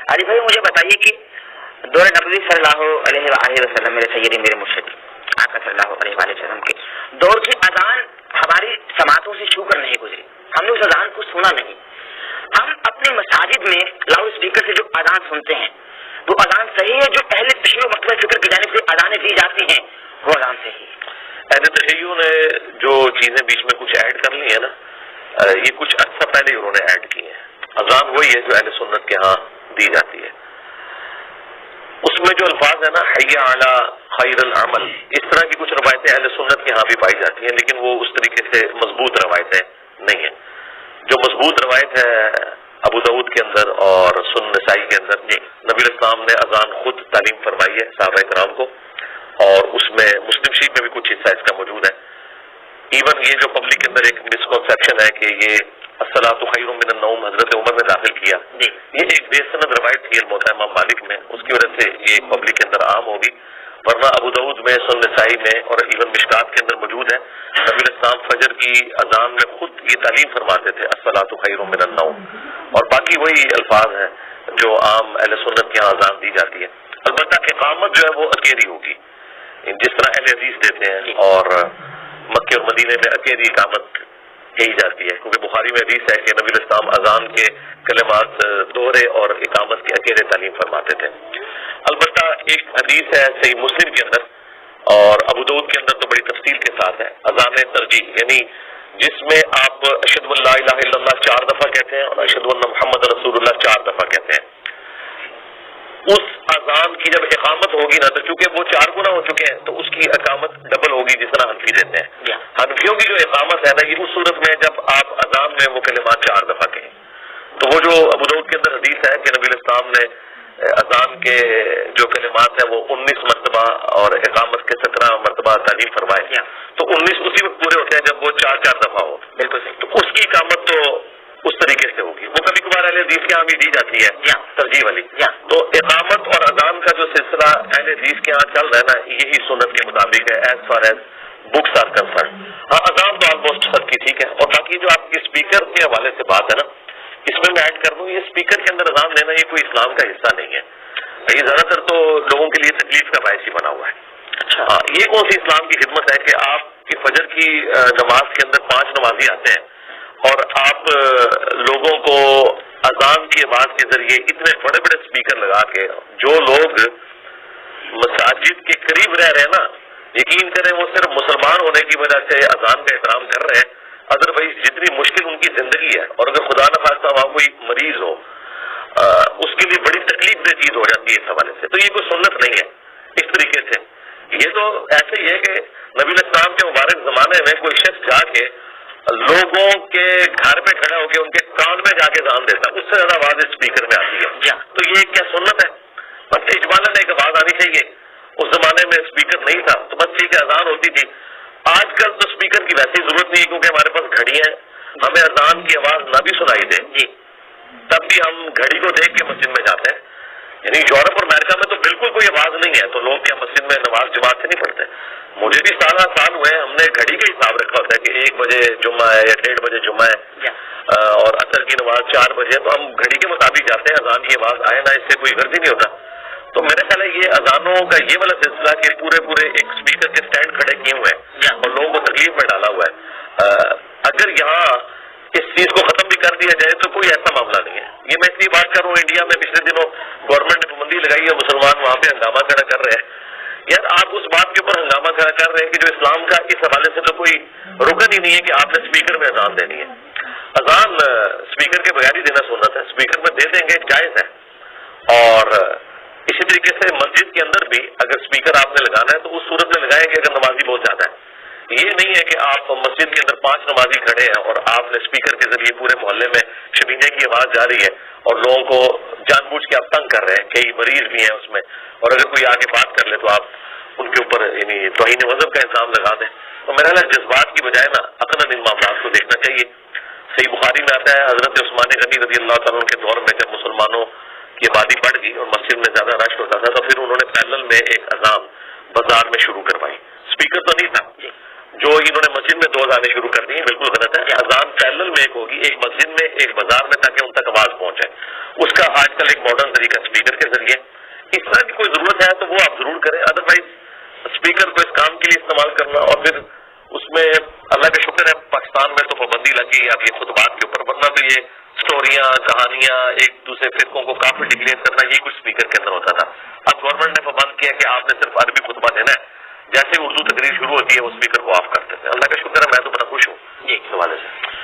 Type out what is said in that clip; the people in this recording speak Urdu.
علی بھائی مجھے بتائیے کہ دور نبوی صلی اللہ علیہ وسلم میرے سیدی میرے مرشد آقا صلی اللہ علیہ وسلم کے دور کی اذان ہماری سماعتوں سے چھو کر نہیں گزری، ہم نے اس اذان کو سنا نہیں. ہم اپنے مساجد میں لاؤڈ اسپیکر سے جو اذان سنتے ہیں وہ اذان صحیح ہے؟ جو اہل تشیع و مکتب فکر کی جانب سے اذانیں دی جاتی ہیں وہ اذان صحیح ہے؟ اہل تشیع نے جو چیزیں بیچ میں کچھ ایڈ کر لی ہیں نا، یہ کچھ عرصہ پہلے انہوں نے ایڈ کی ہیں. اذان وہی ہے جو اہل سنت کے ہاں دی جاتی ہے. اس میں جو الفاظ ہیں نا حی علی خیر العمل، اس طرح کی کچھ روایتیں اہل سنت کے ہاں بھی پائی جاتی ہیں، لیکن وہ اس طریقے سے مضبوط روایتیں نہیں ہیں. جو مضبوط روایت ہے ابو داؤد کے اندر اور سنن نسائی کے اندر، نبی الاسلام نے اذان خود تعلیم فرمائی ہے صحابہ کرام کو، اور اس میں مسلم شریف میں بھی کچھ حصہ اس کا موجود ہے. ایون یہ جو پبلک کے اندر ایک مسکنسیپشن ہے کہ یہ الصلاۃ خیر من النوم حضرت عمر نے داخل کیا، یہ ایک بے سند روایت تھی الموطا امام مالک میں، اس کی وجہ سے یہ پبلک کے اندر عام ہوگی. ورنہ ابو داؤد میں، سنن نسائی میں اور ایون مشکات کے اندر موجود ہے. نبی الاسلام فجر کی اذان میں خود یہ تعلیم فرماتے تھے الصلاۃ خیر من النوم، اور باقی وہی الفاظ ہیں جو عام اہل سنت کے یہاں اذان دی جاتی ہے. البتہ اقامت جو ہے وہ اکیری ہوگی جس طرح اہل حدیث دیتے ہیں، اور مکے اور مدینے میں اکیری اقامت کہی جاتی ہے، کیونکہ بخاری میں حدیث ہے کہ نبی الاسلام اذان کے کلمات دوہرے اور اقامت کے اکیلے تعلیم فرماتے تھے. البتہ ایک حدیث ہے صحیح مسلم کے اندر اور ابو داؤد کے اندر تو بڑی تفصیل کے ساتھ ہے، اذان ترجیح، یعنی جس میں آپ اشہد ان لا الہ الا اللہ 4 دفعہ کہتے ہیں اور اشہد ان محمد رسول اللہ 4 دفعہ کہتے ہیں. اس اذان کی جب اقامت ہوگی نا، تو چونکہ وہ 4 گنا ہو چکے ہیں تو اس کی اقامت ڈبل ہوگی جس طرح حنفی دیتے ہیں. حنفیوں کی جو اقامت ہے نا، یہ اس صورت میں جب آپ اذان میں وہ کلمات 4 دفعہ کہیں. تو وہ جو ابو داؤد کے اندر حدیث ہے کہ نبی الاسلام نے اذان کے جو کلمات ہیں وہ 19 مرتبہ اور اقامت کے 17 مرتبہ تعلیم فرمائے، تو 19 اسی وقت پورے ہوتے ہیں جب وہ 4 دفعہ ہو. بالکل صحیح. تو اس کی اقامت تو اس طریقے سے ہوگی. وہ کبھی کبھار اہل حدیث کے یہاں بھی دی جاتی ہے ترجیح والی. تو اقامت اور اذان کا جو سلسلہ اہل حدیث کے یہاں چل رہا ہے نا، یہی سنت کے مطابق ہے as far as books are concern. ہاں اذان تو آلموسٹ سب کی ٹھیک ہے. اور باقی جو آپ کی اسپیکر کے حوالے سے بات ہے نا، اس میں ایڈ کر دوں، یہ اسپیکر کے اندر اذان دینا یہ کوئی اسلام کا حصہ نہیں ہے. یہ زیادہ تر تو لوگوں کے لیے تکلیف کا باعث ہی بنا ہوا ہے. ہاں یہ کون سی اسلام کی خدمت ہے کہ آپ کی فجر کی نماز کے اندر 5 نمازی آتے ہیں اور آپ لوگوں کو اذان کی آواز کے ذریعے اتنے بڑے بڑے اسپیکر لگا کے، جو لوگ مساجد کے قریب رہ رہے ہیں نا، یقین کریں وہ صرف مسلمان ہونے کی وجہ سے اذان کا احترام کر رہے ہیں. ادروائز جتنی مشکل ان کی زندگی ہے، اور اگر خدا نہ خواستہ وہاں کوئی مریض ہو، اس کے لیے بڑی تکلیف دہ چیز ہو جاتی ہے اس حوالے سے. تو یہ کوئی سنت نہیں ہے اس طریقے سے. یہ تو ایسے ہی ہے کہ نبی الاسلام کے مبارک زمانے میں کوئی شخص جا کے لوگوں کے گھر پہ کھڑا ہو کے ان کے کان میں جا کے اذان دیتا، اس سے زیادہ آواز اسپیکر میں آتی ہے. تو یہ کیا سنت ہے؟ بس اجمالاً ایک آواز آنی چاہیے. اس زمانے میں اسپیکر نہیں تھا تو بس ٹھیک ہے اذان ہوتی تھی. آج کل تو اسپیکر کی ویسی ضرورت نہیں ہے، کیونکہ ہمارے پاس گھڑی ہیں. ہمیں اذان کی آواز نہ بھی سنائی دے تب بھی ہم گھڑی کو دیکھ کے مسجد میں جاتے ہیں. یعنی یورپ اور امریکہ میں تو بالکل کوئی آواز نہیں ہے، تو لوگ کیا مسجد میں نماز جماعت سے نہیں پڑھتے؟ مجھے بھی سال ہوئے ہیں، ہم نے گھڑی کا حساب رکھا ہوتا ہے کہ 1 بجے جمعہ ہے یا 1:30 بجے جمعہ ہے، اور عصر کی نماز 4 بجے، تو ہم گھڑی کے مطابق جاتے ہیں. اذان کی آواز آئے نہ اس سے کوئی غرض ہی نہیں ہوتا. تو میرا خیال ہے یہ اذانوں کا یہ والا سلسلہ کہ پورے ایک اسپیکر کے اسٹینڈ کھڑے کیے ہوئے ہیں اور لوگوں کو تکلیف میں ڈالا ہوا ہے، اگر یہاں اس چیز کو ختم بھی کر دیا جائے تو کوئی ایسا معاملہ نہیں ہے. یہ میں اس لیے بات کر رہا ہوں، انڈیا میں پچھلے دنوں گورنمنٹ نے پابندی لگائی ہے، مسلمان وہاں پہ ہنگامہ کھڑا کر رہے ہیں. یار آپ اس بات کے اوپر ہنگامہ کھڑا کر رہے ہیں کہ جو اسلام کا اس حوالے سے تو کوئی رکن ہی نہیں ہے کہ آپ نے اسپیکر میں اذان دینی ہے. اذان اسپیکر کے بغیر ہی دینا سنت ہے، اسپیکر میں دے دیں گے جائز ہے. اور اسی طریقے سے مسجد کے اندر بھی اگر اسپیکر آپ نے لگانا ہے تو اس صورت میں لگائیں گے اگر نمازی بہت زیادہ ہے. یہ نہیں ہے کہ آپ مسجد کے اندر 5 نمازی کھڑے ہیں اور آپ نے اسپیکر کے ذریعے پورے محلے میں شبینے کی آواز جا رہی ہے اور لوگوں کو جان بوجھ کے آپ تنگ کر رہے ہیں. کئی مریض بھی ہیں اس میں، اور اگر کوئی آگے بات کر لے تو آپ ان کے اوپر یعنی توہین مذہب کا الزام لگا دیں. تو میرا خیال جذبات کی بجائے نا عقلاً ان معاملات کو دیکھنا چاہیے. صحیح بخاری میں آتا ہے حضرت عثمان غنی رضی اللہ تعالیٰ عنہ کے دور میں جب مسلمانوں کی آبادی بڑھ گئی اور مسجد میں زیادہ رش ہوتا تھا تو پھر انہوں نے پیرلل میں ایک اذان بازار میں شروع کروائی. اسپیکر تو نہیں تھا، جو انہوں نے مسجد میں 2 اذانیں شروع کر دی ہیں بالکل غلط ہے. اذان پیرلل میں ایک ہوگی، ایک مسجد میں ایک بازار میں، تاکہ ان تک آواز پہنچے. اس کا آج کل ایک ماڈرن طریقہ اسپیکر کے ذریعے، اس طرح کی کوئی ضرورت ہے تو وہ آپ ضرور کریں، ادروائز اسپیکر کو اس کام کے لیے استعمال کرنا، اور پھر اس میں اللہ کا شکر ہے پاکستان میں تو پابندی لگی ہے اب یہ خطبات کے اوپر، ورنہ تو یہ سٹوریاں کہانیاں ایک دوسرے فرقوں کو کافر ڈکلیئر کرنا یہ کچھ اسپیکر کے اندر ہوتا تھا. اب گورنمنٹ نے پابند کیا کہ آپ نے صرف عربی خطبہ دینا ہے، جیسے اردو تقریر شروع ہوتی ہے وہ اسپیکر کو آف کرتے ہیں. اللہ کا شکر ہے میں تو بڑا خوش ہوں یہ حوالے سے.